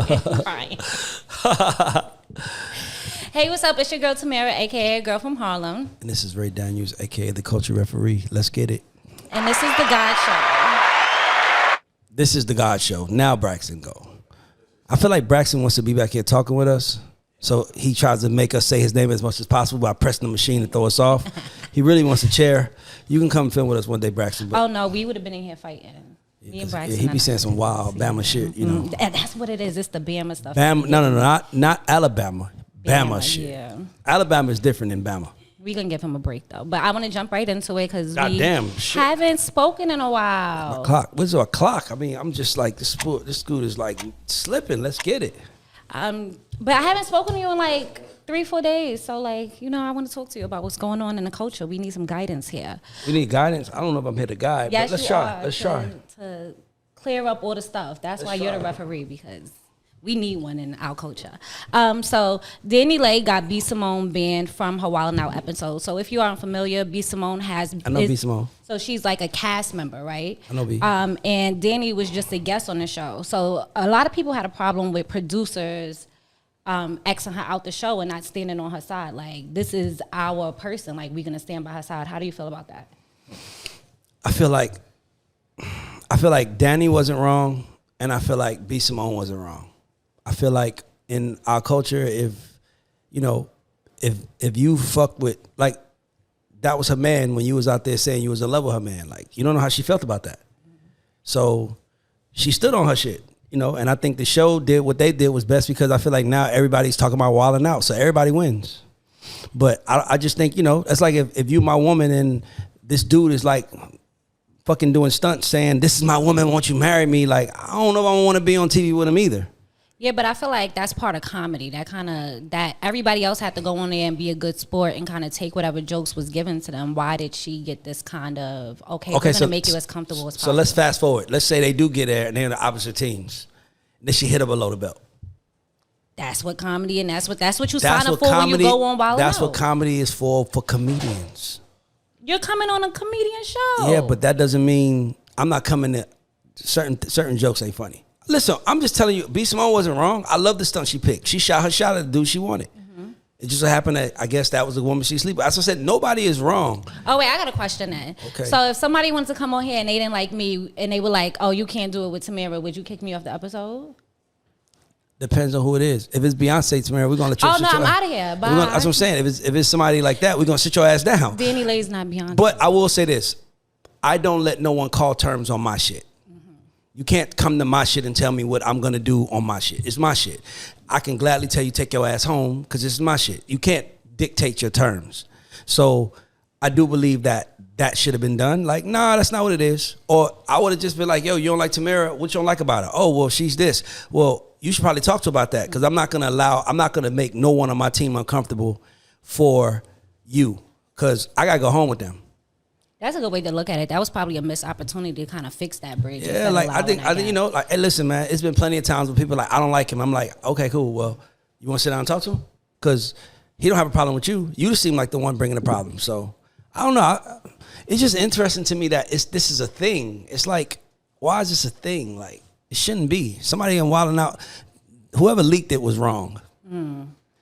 Crying. Hey, what's up? It's your girl Tamara, aka Girl from Harlem. And this is Ray Daniels, aka the Culture Referee. Let's get it. And this is the GAUDS Show. This is the GAUDS Show. Now Braxton go. I feel like Braxton wants to be back here talking with us. So he tries to make us say his name as much as possible by pressing the machine to throw us off. He really wants a chair. You can come film with us one day, Braxton. Oh, no, we would have been in here fighting. Me and Braxton. Yeah, he be saying some wild Bama shit, you know. And that's what it is. It's the Bama stuff. Bama, no, not Alabama. Bama shit. Yeah. Alabama is different than Bama. We're going to give him a break, though. But I want to jump right into it because we shit. haven't spoken in a while. My clock. What's our clock? I mean, I'm just like, this scooter's like slipping. Let's get it. But I haven't spoken to you in like 3-4 days. So, like, you know, I want to talk to you about what's going on in the culture. We need some guidance here. We need guidance? I don't know if I'm here to guide, yes, but let's try. Let's try. To clear up all the stuff. That's why you're the referee, because we need one in our culture. So Danny Lay got B. Simone banned from her Wild 'N Out episode. So if you aren't familiar, B. Simone I know B. Simone. So she's like a cast member, right? I know B. And Danny was just a guest on the show. So a lot of people had a problem with producers Xing her out the show and not standing on her side. Like, this is our person. Like, we're going to stand by her side. How do you feel about that? I feel like Danny wasn't wrong, and I feel like B. Simone wasn't wrong. I feel like in our culture, if you fuck with, like, that was her man when you was out there saying you was in love with her man. Like, you don't know how she felt about that. So she stood on her shit, you know, and I think the show did what they did was best, because I feel like now everybody's talking about Wild 'N Out, so everybody wins. But I just think, you know, it's like if you my woman and this dude is like fucking doing stunts saying, this is my woman, won't you marry me? Like, I don't know if I want to be on TV with him either. Yeah, but I feel like that's part of comedy. That everybody else had to go on there and be a good sport and kind of take whatever jokes was given to them. Why did she get this kind of, we're going to make you as comfortable as possible? So let's fast forward. Let's say they do get there and they're in the opposite teams. Then she hit her below the belt. That's what comedy, and that's what you sign up for when you go on Wild 'N Out. That's what comedy is for comedians. You're coming on a comedian show. Yeah, but that doesn't mean I'm not coming to certain jokes ain't funny. Listen, I'm just telling you, B. Simone wasn't wrong. I love the stunt she picked. She shot her shot at the dude she wanted. Mm-hmm. It just so happened that I guess that was the woman she slept with. As I said, nobody is wrong. Oh, wait, I got a question then. Okay. So if somebody wanted to come on here and they didn't like me and they were like, oh, you can't do it with Tamara, would you kick me off the episode? Depends on who it is. If it's Beyonce, Tamara, we're going to let you sit I'm out of here. Bye. That's what I'm saying. If it's somebody like that, we're going to sit your ass down. Danny Lay's not Beyonce. But I will say this. I don't let no one call terms on my shit. You can't come to my shit and tell me what I'm going to do on my shit. It's my shit. I can gladly tell you take your ass home because this is my shit. You can't dictate your terms. So I do believe that should have been done. Like, nah, that's not what it is. Or I would have just been like, yo, you don't like Tamara? What you don't like about her? Oh, well, she's this. Well, you should probably talk to her about that, because I'm not going to make no one on my team uncomfortable for you, because I got to go home with them. That's a good way to look at it. That was probably a missed opportunity to kind of fix that bridge. Yeah, like I think you know, like, hey, listen, man, it's been plenty of times when people are like, I don't like him. I'm like, okay, cool. Well, you want to sit down and talk to him? Because he don't have a problem with you. You seem like the one bringing the problem. So I don't know. It's just interesting to me that this is a thing. It's like, why is this a thing? Like, it shouldn't be. Somebody in Wild 'N Out, whoever leaked it was wrong.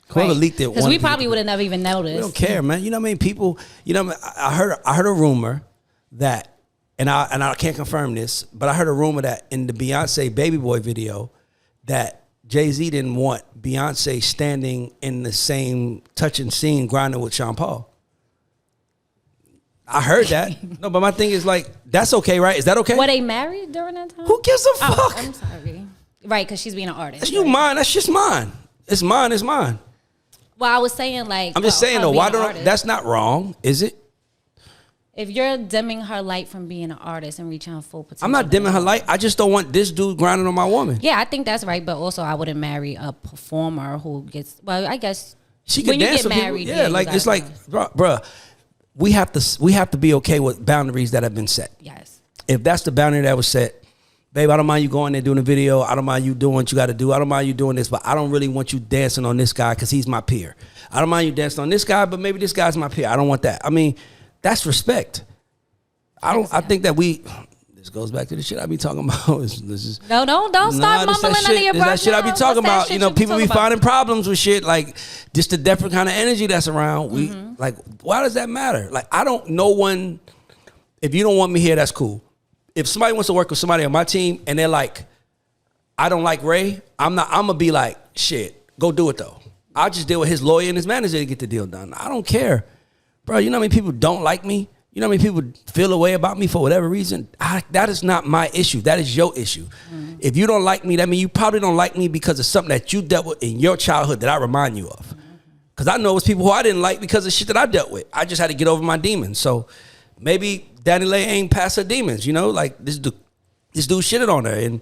Whoever leaked it, because we probably would have never even noticed. We don't care, man. You know what I mean? People, you know, I heard a rumor that, and I can't confirm this, but I heard a rumor that in the Beyonce Baby Boy video, that Jay-Z didn't want Beyonce standing in the same touching scene grinding with Sean Paul. I heard that. No, but my thing is, like, that's okay, right? Is that okay? Were they married during that time? Who gives a fuck? Oh, I'm sorry. Right, because she's being an artist. That's you mine. That's just mine. It's mine. It's mine. Well, I was saying, like, I'm just saying though. Why don't? That's not wrong, is it? If you're dimming her light from being an artist and reaching her full potential, I'm not dimming her light. I just don't want this dude grinding on my woman. Yeah, I think that's right. But also, I wouldn't marry a performer who gets. Well, I guess she could dance with married, people. Yeah, like it's like, bruh, we have to be okay with boundaries that have been set. Yes. If that's the boundary that was set, babe, I don't mind you going there doing a video. I don't mind you doing what you got to do. I don't mind you doing this, but I don't really want you dancing on this guy because he's my peer. I don't mind you dancing on this guy, but maybe this guy's my peer. I don't want that. I mean, that's respect. I think that This goes back to the shit I be talking about. This is don't start mumbling under your breath. That shit I be talking about. You know, people be finding problems with shit, like just the different kind of energy that's around. We like, why does that matter? Like, I don't. No one. If you don't want me here, that's cool. If somebody wants to work with somebody on my team and they're like, I don't like Ray, I'm gonna be like, shit, go do it though. I'll just deal with his lawyer and his manager to get the deal done. I don't care, bro. You know how many people don't like me? You know how many people feel a way about me for whatever reason? That is not my issue. That is your issue. If you don't like me, that means you probably don't like me because of something that you dealt with in your childhood that I remind you of. Because I know it was people who I didn't like because of shit that I dealt with. I just had to get over my demons. So maybe Danny Lay ain't past her demons, you know? Like this dude shitted on her and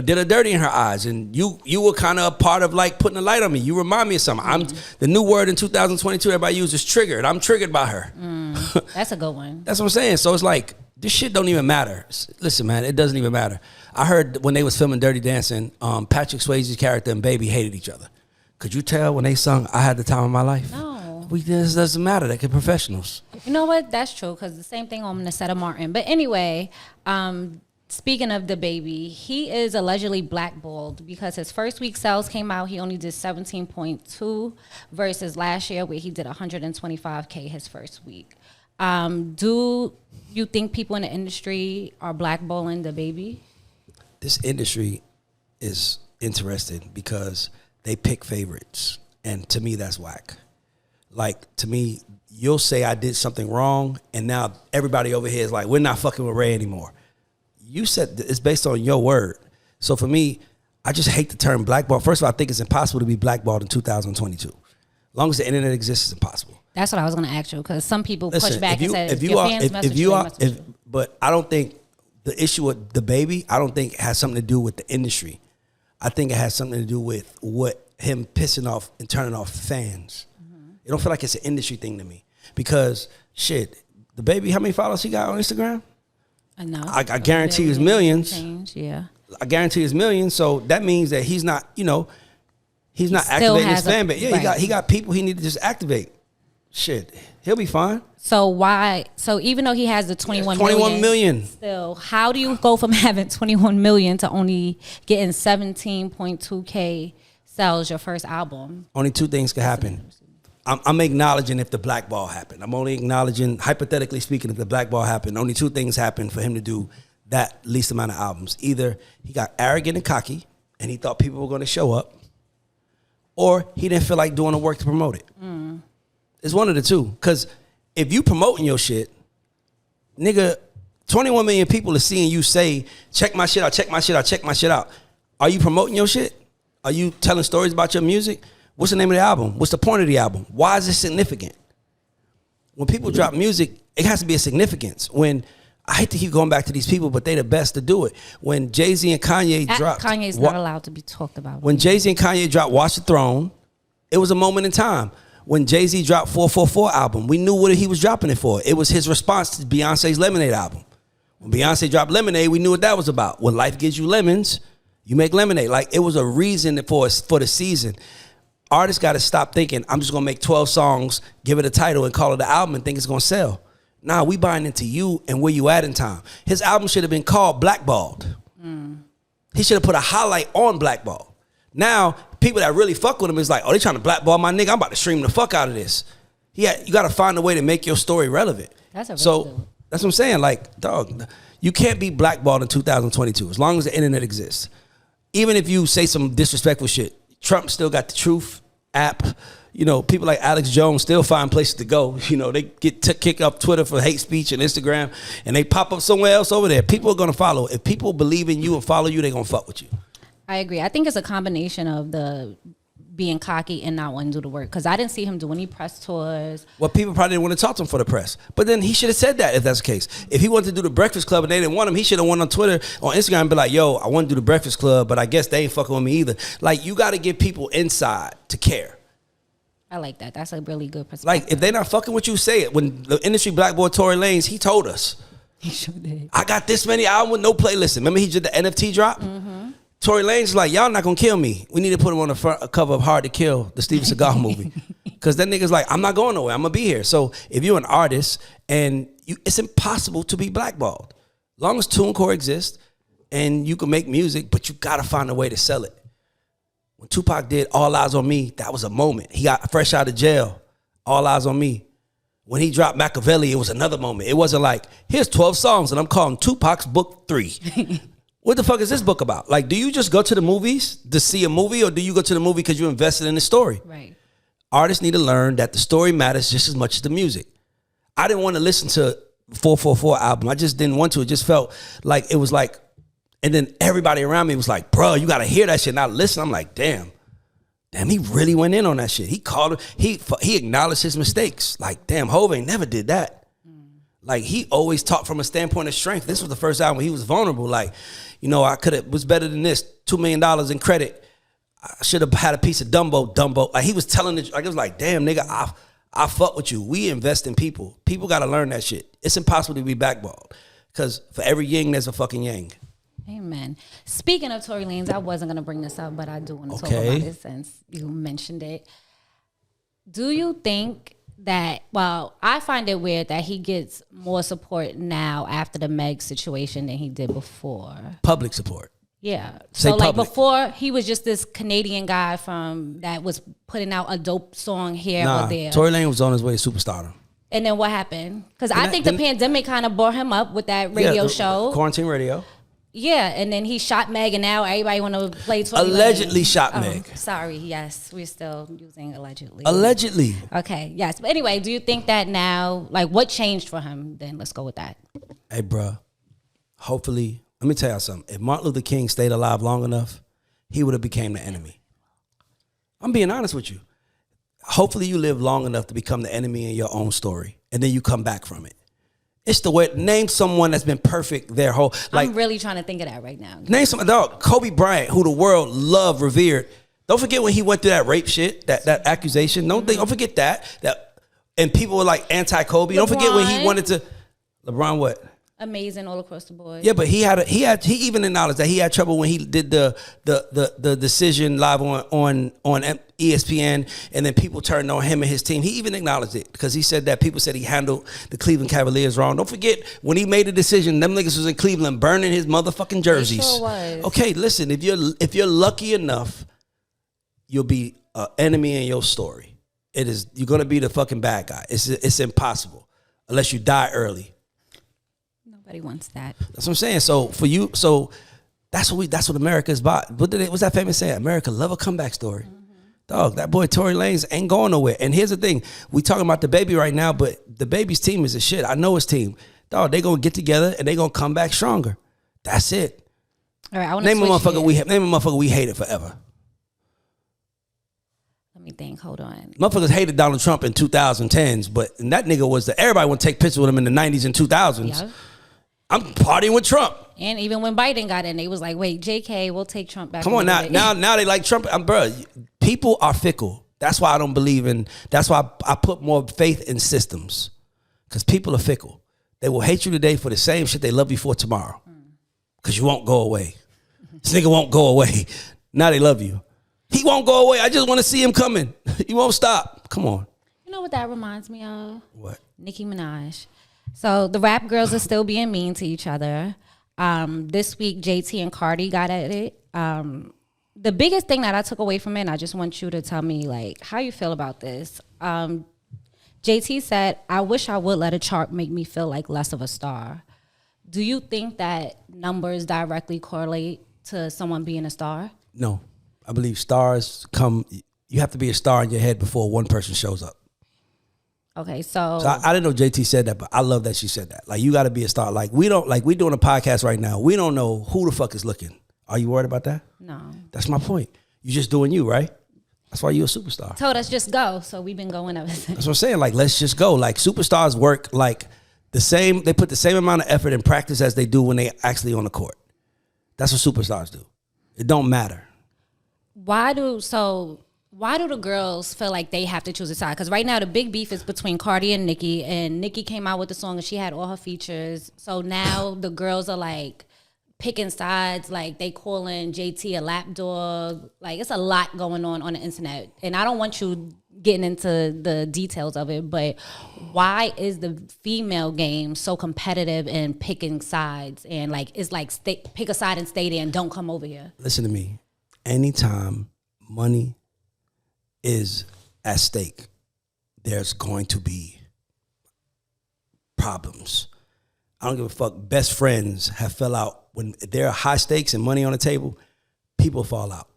did her dirty in her eyes. And you were kind of a part of like putting a light on me. You remind me of something. The new word in 2022 everybody uses triggered. I'm triggered by her. That's a good one. That's what I'm saying. So it's like, this shit don't even matter. Listen, man, it doesn't even matter. I heard when they was filming Dirty Dancing, Patrick Swayze's character and Baby hated each other. Could you tell when they sung I Had the Time of My Life? No. This doesn't matter. They're professionals. You know what? That's true, because the same thing on Nessetta Martin. But anyway, speaking of DaBaby, he is allegedly blackballed because his first week sales came out. He only did 17.2 versus last year where he did 125K his first week. Do you think people in the industry are blackballing DaBaby? This industry is interesting because they pick favorites. And to me, that's whack. Like, to me, you'll say I did something wrong, and now everybody over here is like, we're not fucking with Ray anymore. You said it's based on your word. So for me, I just hate the term blackball. First of all, I think it's impossible to be blackballed in 2022. As long as the internet exists, it's impossible. That's what I was going to ask you, because some people Listen, push back and say, but I don't think the issue with DaBaby, I don't think it has something to do with the industry. I think it has something to do with what him pissing off and turning off fans. It don't feel like it's an industry thing to me, because shit, DaBaby, how many followers he got on Instagram? I guarantee it's millions. Yeah. I guarantee it's millions. So that means that he's not, he's not activating his fan base. Yeah, right. he got people he need to just activate. Shit, he'll be fine. So why? So even though he has the 21 million, still, how do you go from having 21 million to only getting 17.2K sales your first album? Only two things can happen. I'm acknowledging if the blackball happened. I'm only acknowledging, hypothetically speaking, if the blackball happened. Only two things happened for him to do that least amount of albums. Either he got arrogant and cocky and he thought people were going to show up, or he didn't feel like doing the work to promote it. It's one of the two. Because if you promoting your shit, nigga, 21 million people are seeing you say, check my shit out, check my shit out, check my shit out. Are you promoting your shit? Are you telling stories about your music? What's the name of the album? What's the point of the album? Why is it significant? When people drop music, it has to be a significance. When, I hate to keep going back to these people, but they the best to do it. When Jay-Z and Kanye dropped... Kanye's not allowed to be talked about. When Jay-Z and Kanye dropped Watch the Throne, it was a moment in time. When Jay-Z dropped 444 album, we knew what he was dropping it for. It was his response to Beyonce's Lemonade album. When Beyonce dropped Lemonade, we knew what that was about. When life gives you lemons, you make lemonade. Like, it was a reason for the season. Artists got to stop thinking, I'm just going to make 12 songs, give it a title, and call it an album and think it's going to sell. Nah, we buying into you and where you at in time. His album should have been called Blackballed. He should have put a highlight on Blackballed. Now, people that really fuck with him is like, oh, they trying to blackball my nigga. I'm about to stream the fuck out of this. Yeah, you got to find a way to make your story relevant. That's what I'm saying. Like, dog, you can't be blackballed in 2022 as long as the internet exists. Even if you say some disrespectful shit, Trump still got the Truth app. People like Alex Jones still find places to go. They get kicked off Twitter for hate speech and Instagram, and they pop up somewhere else over there. People are going to follow. If people believe in you and follow you, they're going to fuck with you. I agree. I think it's a combination of the being cocky and not wanting to do the work, because I didn't see him do any press tours. Well, people probably didn't want to talk to him for the press. But then he should have said that if that's the case. If he wanted to do the Breakfast Club and they didn't want him, he should have went on Twitter, on Instagram and be like, yo, I want to do the Breakfast Club, but I guess they ain't fucking with me either. Like, you got to get people inside to care. I like that. That's a really good perspective. Like, if they not fucking with you, say it. When the industry blackboard Tory Lanez, he told us. He sure did. I got this many albums with no playlist. Remember he did the NFT drop? Tory Lanez is like, y'all not gonna kill me. We need to put him on the front cover of Hard to Kill, the Steven Seagal movie. Because that nigga's like, I'm not going nowhere. I'm gonna be here. So if you're an artist and it's impossible to be blackballed. long as TuneCore exists and you can make music, but you gotta find a way to sell it. When Tupac did All Eyes on Me, that was a moment. He got fresh out of jail. All Eyes on Me. When he dropped Machiavelli, it was another moment. It wasn't like, here's 12 songs and I'm calling Tupac's book 3. What the fuck is this book about? Like, do you just go to the movies to see a movie, or do you go to the movie because you invested in the story? Right. Artists need to learn that the story matters just as much as the music. I didn't want to listen to 444 album. I just didn't want to. It just felt like it was like, and then everybody around me was like, bro, you got to hear that shit. And I listen. I'm like, damn, he really went in on that shit. He called him. He acknowledged his mistakes. Like, damn, Hov ain't never did that. Like, he always talked from a standpoint of strength. This was the first album he was vulnerable. Like, you know, I could have was better than this. $2 million in credit. I should have had a piece of Dumbo. Like, he was telling it. Like, it was like, damn, nigga, I fuck with you. We invest in people. People got to learn that shit. It's impossible to be blackballed, because for every yin, there's a fucking yang. Amen. Speaking of Tory Lanez, I wasn't going to bring this up, but I do want to talk about it since you mentioned it. Do you think that, well, I find it weird that he gets more support now after the Meg situation than he did before. Public support. Yeah. Say so like public. before, he was just this Canadian guy that was putting out a dope song here or there. Tory Lanez was on his way to superstardom. And then what happened? Because I think the pandemic kind of brought him up with that radio show. Quarantine Radio. Yeah, and then he shot Meg, and now everybody want to play Tory Lanez. Allegedly shot Meg. Sorry, yes, we're still using allegedly. Allegedly. Okay, yes. But anyway, do you think that now, like, what changed for him? Then let's go with that. Hey, bro. Hopefully, let me tell you something. If Martin Luther King stayed alive long enough, he would have became the enemy. I'm being honest with you. Hopefully, you live long enough to become the enemy in your own story, and then you come back from it. It's the way. Name someone that's been perfect their whole. Like, I'm really trying to think of that right now. Name some dog. Kobe Bryant, who the world loved, revered. Don't forget when he went through that rape shit, that accusation. Don't forget that. And people were like anti-Kobe. Don't forget when he wanted to. LeBron what? Amazing all across the board. Yeah, but he even acknowledged that he had trouble when he did the decision live on ESPN, and then people turned on him and his team. He even acknowledged it, because he said that people said he handled the Cleveland Cavaliers wrong. Don't forget when he made a decision, them niggas was in Cleveland burning his motherfucking jerseys. It sure was. Okay, listen, if you're lucky enough, you'll be an enemy in your story. You're gonna be the fucking bad guy. It's impossible unless you die early. Nobody wants that. That's what I'm saying. So for you, that's what America is about. What's that famous saying? America love a comeback story. Mm-hmm. Dog, that boy Tory Lanez ain't going nowhere. And here's the thing: we talking about DaBaby right now, but DaBaby's team is a shit. I know his team. Dog, they gonna get together and they gonna come back stronger. That's it. All right, I want to name a motherfucker we hated forever. Let me think. Hold on. Motherfuckers hated Donald Trump in 2010s, but that nigga was everybody want to take pictures with him in the 90s and 2000s. Yeah. I'm partying with Trump. And even when Biden got in, they was like, wait, JK, we'll take Trump back. Come on, now they like Trump. Bro, people are fickle. That's why I don't believe in, that's why I put more faith in systems. Because people are fickle. They will hate you today for the same shit they love you for tomorrow. Because you won't go away. This nigga won't go away. Now they love you. He won't go away. I just want to see him coming. He won't stop. Come on. You know what that reminds me of? What? Nicki Minaj. So the rap girls are still being mean to each other. This week, JT and Cardi got at it. The biggest thing that I took away from it, and I just want you to tell me, like, how you feel about this. JT said, I wish I would let a chart make me feel like less of a star. Do you think that numbers directly correlate to someone being a star? No. I believe stars come, you have to be a star in your head before one person shows up. Okay, so I didn't know JT said that, but I love that she said that. Like, you got to be a star. Like, we doing a podcast right now. We don't know who the fuck is looking. Are you worried about that? No. That's my point. You just doing you, right? That's why you're a superstar. Told us just go, so we've been going ever since. That's what I'm saying. Like, let's just go. Like, superstars work like the same. They put the same amount of effort and practice as they do when they actually on the court. That's what superstars do. It don't matter. Why do the girls feel like they have to choose a side? Because right now the big beef is between Cardi and Nicki came out with the song and she had all her features. So now the girls are like picking sides, like they calling JT a lapdog. Like it's a lot going on the internet. And I don't want you getting into the details of it, but why is the female game so competitive in picking sides? And like, it's like pick a side and stay there and don't come over here. Listen to me. Anytime money is at stake, there's going to be problems. I don't give a fuck. Best friends have fell out. When there are high stakes and money on the table, people fall out.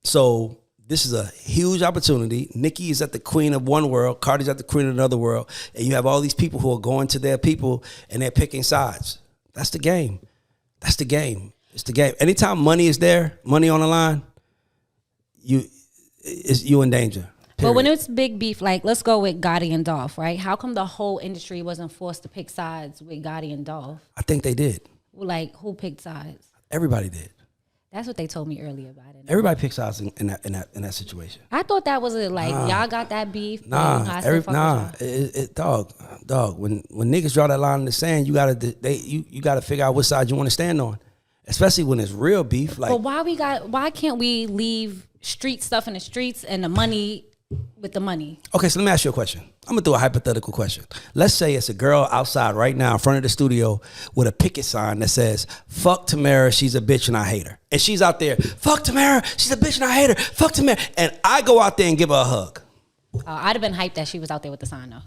So this is a huge opportunity. Nicki is at the queen of one world. Cardi's at the queen of another world. And you have all these people who are going to their people and they're picking sides. That's the game. That's the game. It's the game. Anytime money is there, money on the line, you in danger. But when it's big beef, like let's go with Gotti and Dolph, right? How come the whole industry wasn't forced to pick sides with Gotti and Dolph? I think they did. Like who picked sides? Everybody did. That's what they told me earlier about it. Everybody picks sides in that situation. I thought that was it. Like y'all got that beef. Dog. When niggas draw that line in the sand, you gotta figure out what side you want to stand on, especially when it's real beef. Like, but why can't we leave street stuff in the streets and the money with the money? Okay, so let me ask you a question. I'm gonna do a hypothetical question. Let's say it's a girl outside right now in front of the studio with a picket sign that says, "Fuck Tamara, she's a bitch and I hate her." And she's out there, "Fuck Tamara, she's a bitch and I hate her. Fuck Tamara." And I go out there and give her a hug. I'd have been hyped that she was out there with the sign though.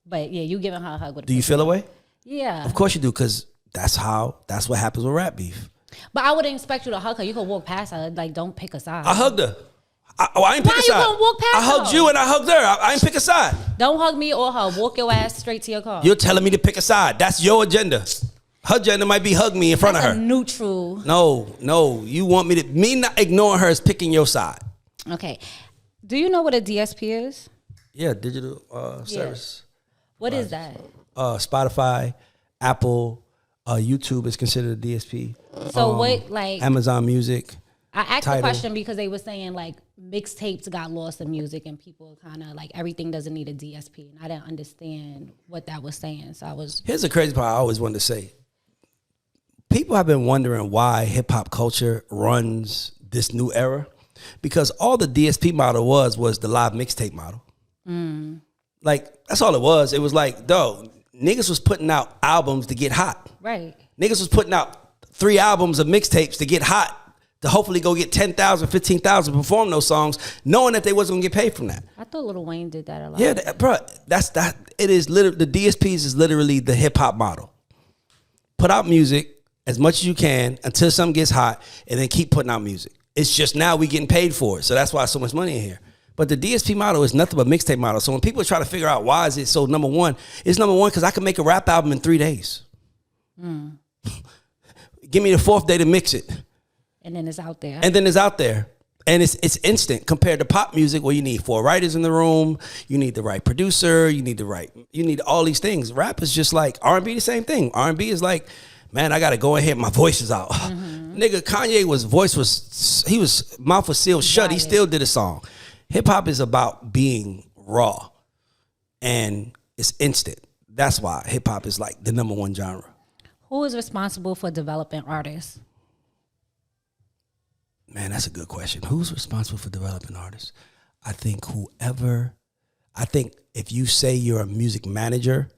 But yeah, you giving her a hug with a Do you feel a way? Yeah. Of course you do, because that's what happens with rap beef. But I wouldn't expect you to hug her. You could walk past her. Like, don't pick a side. I hugged her. I ain't pick a side. Why you gonna walk past I hugged you and I hugged her. I ain't pick a side. Don't hug me or her. Walk your ass straight to your car. You're telling me to pick a side. That's your agenda. Her agenda might be hug me in front of her. Neutral. No. You want me not ignoring her is picking your side. Okay. Do you know what a DSP is? Yeah, digital service. What is that? Spotify, Apple, YouTube is considered a DSP. So what, like Amazon Music. I asked Tidal. the question because they were saying like mixtapes got lost in music and people kind of like everything doesn't need a DSP, and I didn't understand what that was saying. So I was. Here's the crazy part I always wanted to say. People have been wondering why hip hop culture runs this new era, because all the DSP model was the live mixtape model. Like that's all it was. It was like, dog, niggas was putting out albums to get hot. Right. Niggas was putting out 3 albums of mixtapes to get hot, to hopefully go get 10,000, 15,000 perform those songs, knowing that they wasn't gonna get paid from that. I thought Lil Wayne did that a lot. Yeah, bro, that's that. It is literally, the DSPs is literally the hip hop model. Put out music as much as you can until something gets hot, and then keep putting out music. It's just now we getting paid for it, so that's why so much money in here. But the DSP model is nothing but mixtape model. So when people try to figure out why is it so number one, it's number one because I can make a rap album in 3 days. Give me the 4th day to mix it. And then it's out there. And it's instant compared to pop music where you need 4 writers in the room, you need the right producer, you need all these things. Rap is just like R&B, the same thing. R&B is like, man, I gotta go ahead, my voice is out. Nigga, Kanye mouth was sealed shut. He still did a song. Hip hop is about being raw and it's instant. That's why hip hop is like the number one genre. Who is responsible for developing artists? Man, that's a good question. Who's responsible for developing artists? I think if you say you're a music manager,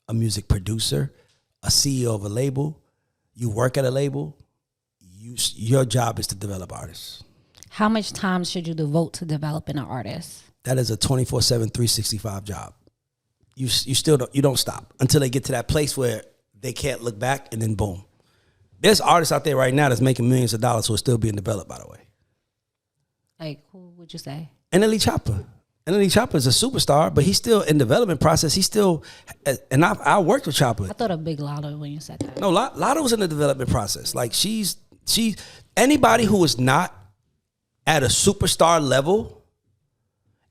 a music producer, a CEO of a label, you work at a label, your job is to develop artists. How much time should you devote to developing an artist? That is a 24/7, 365 job. You still don't stop until they get to that place where they can't look back, and then boom. There's artists out there right now that's making millions of dollars who are still being developed, by the way. Like, who would you say? NLE Chopper. NLE Chopper is a superstar, but he's still in development process. He's still, and I worked with Chopper. I thought of Big Lotto when you said that. No, Lotto was in the development process. Like anybody who is not at a superstar level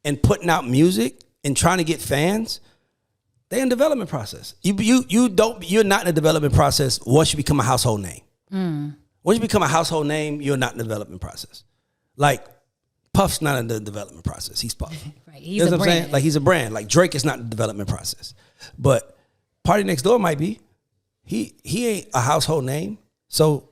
and putting out music and trying to get fans, they're in development process. You're not in the development process once you become a household name. Once you become a household name, you're not in the development process. Like Puff's not in the development process. He's Puff. Right. He's a brand. Saying? Like he's a brand. Like Drake is not in the development process. But Party Next Door might be. He ain't a household name. So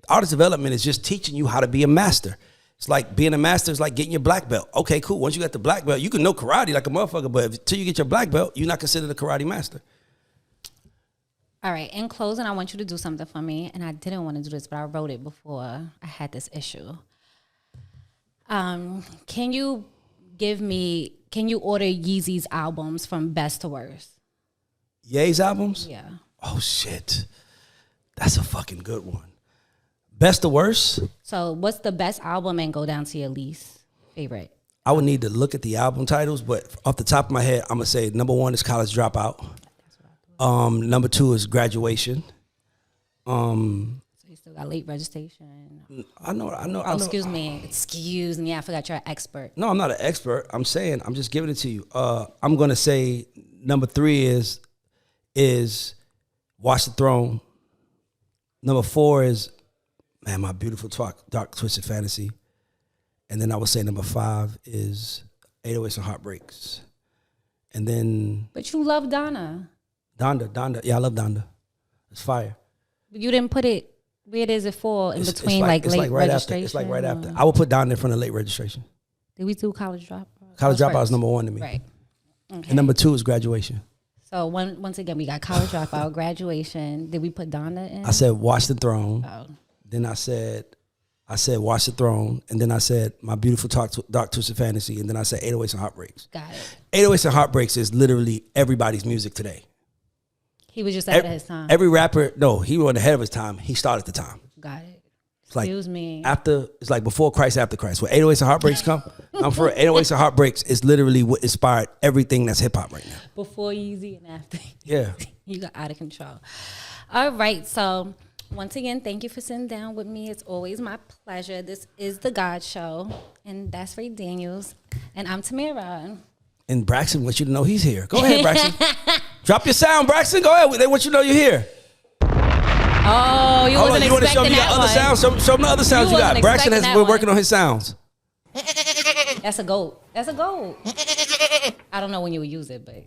Artist development is just teaching you how to be a master. It's like being a master is like getting your black belt. Okay, cool. Once you got the black belt, you can know karate like a motherfucker, but until you get your black belt, you're not considered a karate master. All right, in closing, I want you to do something for me, and I didn't want to do this, but I wrote it before I had this issue. Can you order Yeezy's albums from best to worst? Ye's albums? Yeah. Oh, shit. That's a fucking good one. Best to worst? So what's the best album and go down to your least favorite? I would need to look at the album titles, but off the top of my head, I'm going to say number 1 is College Dropout. Number 2 is Graduation. So you still got Late Registration. I know. Excuse me. I forgot you're an expert. No, I'm not an expert. I'm just giving it to you. I'm going to say number 3 is Watch the Throne. Number 4 is, man, My Beautiful Dark Twisted Fantasy. And then I would say number 5 is 808s and Heartbreaks. And then... But you love Donna. Donda. Yeah, I love Donda. It's fire. But you didn't put it... Where is it for? In between, like late registration? It's like right after. I would put Donda in front of Late Registration. Did we do College Dropout? College Dropout is number 1 to me. Right. Okay. And number 2 is Graduation. So once again, we got College Dropout, Graduation. Did we put Donna in? I said Watch the Throne. Oh. Then I said Watch the Throne. And then I said My Beautiful Dark Twisted Fantasy. And then I said 808s and Heartbreaks. Got it. 808s and Heartbreaks is literally everybody's music today. He was just ahead of his time. Every rapper, no, he wasn't ahead of his time. He started the time. Got it. Excuse me. It's like before Christ, after Christ. When 808s and Heartbreaks come, I'm for 808s and Heartbreaks is literally what inspired everything that's hip hop right now. Before Yeezy and after. Yeah. You got out of control. All right. So once again, thank you for sitting down with me. It's always my pleasure. This is the GAUDS Show, and that's Ray Daniels, and I'm Tamara. And Braxton wants you to know he's here. Go ahead, Braxton. Drop your sound, Braxton. Go ahead. They want you to know you're here. Oh, you wasn't you want to show me expecting your that other one. sounds? Show me the other sounds you got. Braxton we're working on his sounds. That's a goat. I don't know when you would use it, but